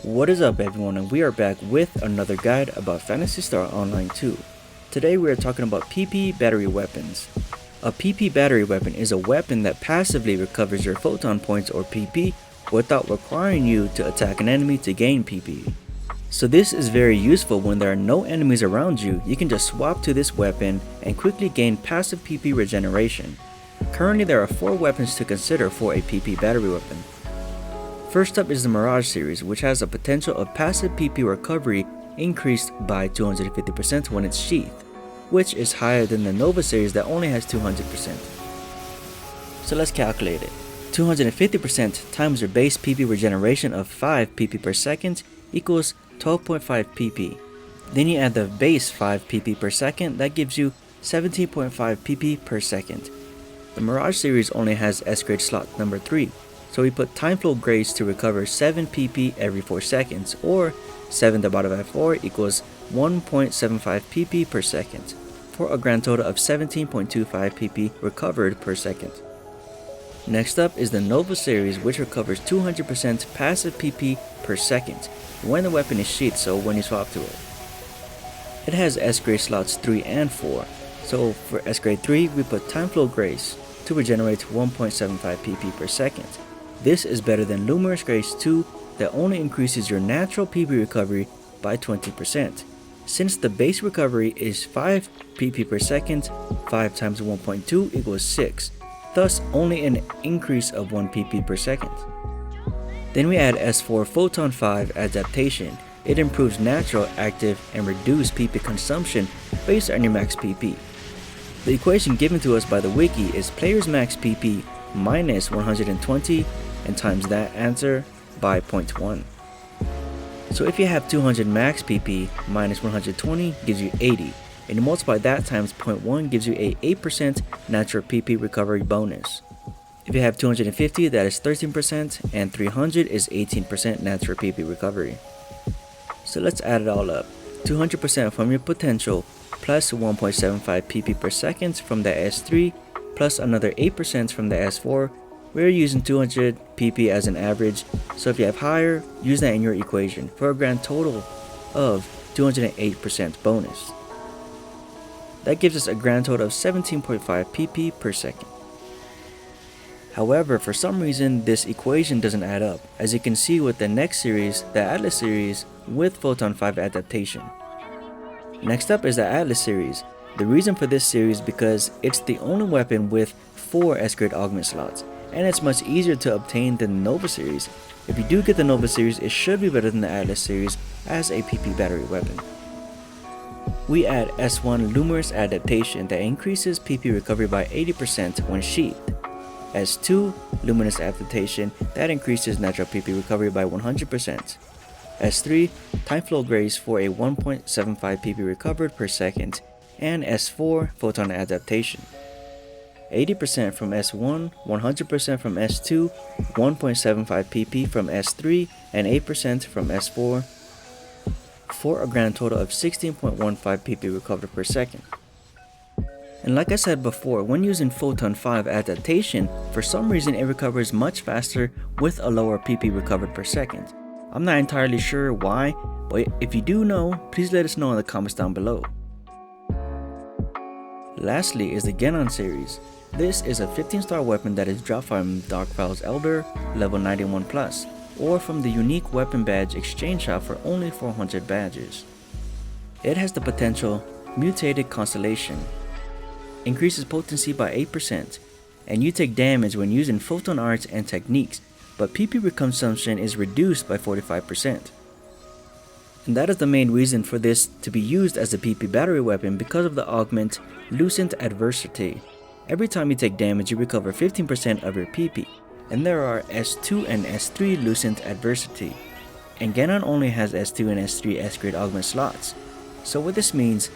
What is up everyone, and we are back with another guide about Phantasy Star Online 2. Today we are talking about PP battery weapons. A PP battery weapon is a weapon that passively recovers your photon points or PP without requiring you to attack an enemy to gain PP. So this is very useful when there are no enemies around you. You can just swap to this weapon and quickly gain passive PP regeneration. Currently there are 4 weapons to consider for a PP battery weapon. First up is the Mirage series, which has a potential of passive PP recovery increased by 250% when it's sheathed, which is higher than the Nova series that only has 200%. So let's calculate it. 250% times your base PP regeneration of 5 PP per second equals 12.5 PP. Then you add the base 5 PP per second, that gives you 17.5 PP per second. The Mirage series only has S-grade slot number 3. So we put time flow grades to recover 7 PP every 4 seconds, or 7 divided by 4 equals 1.75 PP per second, for a grand total of 17.25 PP recovered per second. Next up is the Nova series, which recovers 200% passive PP per second when the weapon is sheathed, so when you swap to it. It has S-grade slots 3 and 4, so for S-grade 3 we put time flow grades to regenerate 1.75 PP per second. This is better than Luminous Grace 2 that only increases your natural PP recovery by 20%. Since the base recovery is 5 PP per second, 5 times 1.2 equals 6, thus only an increase of 1 PP per second. Then we add S4 Photon 5 adaptation. It improves natural, active, and reduced PP consumption based on your max PP. The equation given to us by the wiki is player's max PP minus 120 and times that answer by 0.1. So if you have 200 max PP minus 120 gives you 80, and you multiply that times 0.1 gives you a 8% natural PP recovery bonus. If you have 250, that is 13%, and 300 is 18% natural PP recovery. So let's add it all up. 200% from your potential plus 1.75 PP per second from the S3 plus another 8% from the S4. We're using 200 PP as an average, so if you have higher, use that in your equation for a grand total of 208% bonus. That gives us a grand total of 17.5 PP per second. However, for some reason this equation doesn't add up, as you can see with the next series, the Atlas series with Photon 5 adaptation. Next up is the Atlas series. The reason for this series is because it's the only weapon with 4 S-grade augment slots, and it's much easier to obtain than the Nova series. If you do get the Nova series, it should be better than the Atlas series as a PP battery weapon. We add S1 Luminous adaptation that increases PP recovery by 80% when sheathed. S2 Luminous adaptation that increases natural PP recovery by 100%. S3 time flow grades for a 1.75 PP recovered per second, and S4 photon adaptation. 80% from S1, 100% from S2, 1.75 PP from S3, and 8% from S4, for a grand total of 16.15 PP recovered per second. And like I said before, when using Photon 5 adaptation, for some reason it recovers much faster with a lower PP recovered per second. I'm not entirely sure why, but if you do know, please let us know in the comments down below. Lastly is the Genon series. This is a 15-star weapon that is dropped from Darkfile's Elder level 91 plus, or from the unique weapon badge exchange shop for only 400 badges. It has the potential Mutated Constellation, increases potency by 8%, and you take damage when using photon arts and techniques, but PP consumption is reduced by 45%. And that is the main reason for this to be used as a PP battery weapon, because of the Augment Lucent Adversity. Every time you take damage, you recover 15% of your PP, and there are S2 and S3 Lucent Adversity, and Genon only has S2 and S3 S-grade augment slots. So what this means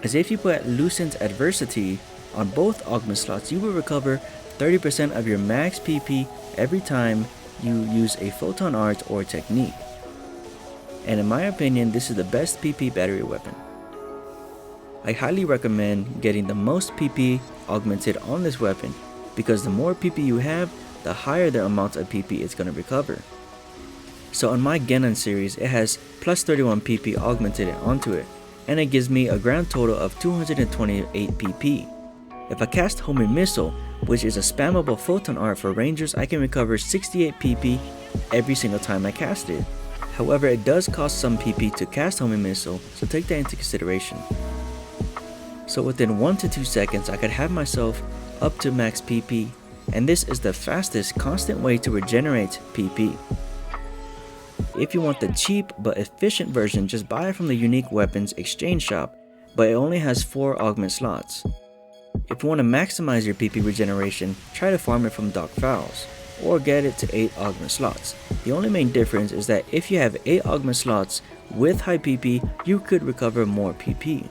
is if you put Lucent Adversity on both augment slots, you will recover 30% of your max PP every time you use a photon art or technique. And in my opinion, this is the best PP battery weapon. I highly recommend getting the most PP augmented on this weapon, because the more PP you have, the higher the amount of PP it's going to recover. So on my Genon series, it has plus 31 PP augmented onto it, and it gives me a grand total of 228 PP. If I cast Homing Missile, which is a spammable photon art for rangers, I can recover 68 PP every single time I cast it. However, it does cost some PP to cast Homing Missile, so take that into consideration. So within 1 to 2 seconds, I could have myself up to max PP, and this is the fastest constant way to regenerate PP. If you want the cheap but efficient version, just buy it from the Unique Weapons exchange shop, but it only has 4 augment slots. If you want to maximize your PP regeneration, try to farm it from Doc Fowls, or get it to 8 augment slots. The only main difference is that if you have 8 augment slots with high PP, you could recover more PP.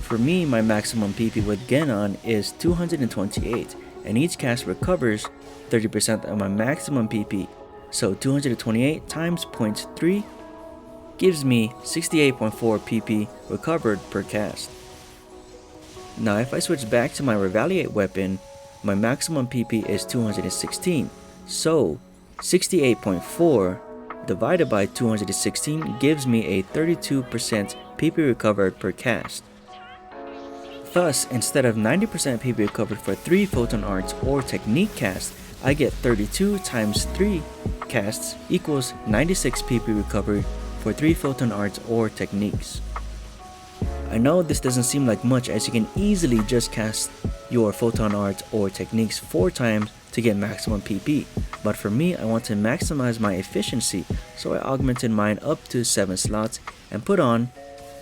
For me, my maximum PP with Genon is 228, and each cast recovers 30% of my maximum PP. So 228 times 0.3 gives me 68.4 PP recovered per cast. Now if I switch back to my Revalidate weapon, my maximum PP is 216, so 68.4 divided by 216 gives me a 32% PP recovered per cast. Thus, instead of 90% PP recovered for 3 photon arts or technique casts, I get 32 times 3 casts equals 96 PP recovered for 3 photon arts or techniques. I know this doesn't seem like much, as you can easily just cast your photon arts or techniques 4 times to get maximum PP, but for me, I want to maximize my efficiency, so I augmented mine up to 7 slots and put on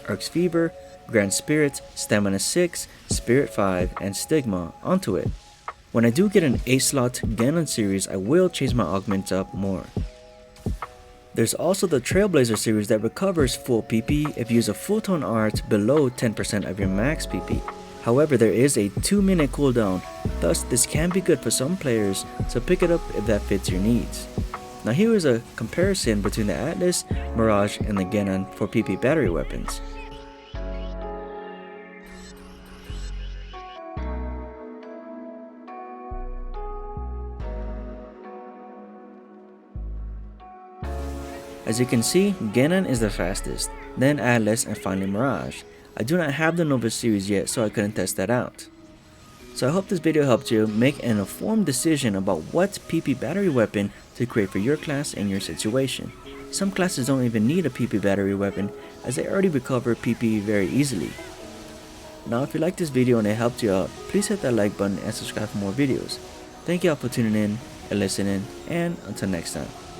Urk's Fever, Grand Spirit, Stamina 6, Spirit 5, and Stigma onto it. When I do get an 8 slot Genon series, I will change my augments up more. There's also the Trailblazer series that recovers full PP if you use a photon art below 10% of your max PP. However, there is a 2-minute cooldown, thus this can be good for some players, so pick it up if that fits your needs. Now here is a comparison between the Atlas, Mirage, and the Genon for PP battery weapons. As you can see, Genon is the fastest, then Atlas, and finally Mirage. I do not have the Nova series yet, so I couldn't test that out. So I hope this video helped you make an informed decision about what PP battery weapon to create for your class and your situation. Some classes don't even need a PP battery weapon, as they already recover PP very easily. Now if you liked this video and it helped you out, please hit that like button and subscribe for more videos. Thank you all for tuning in and listening, and until next time.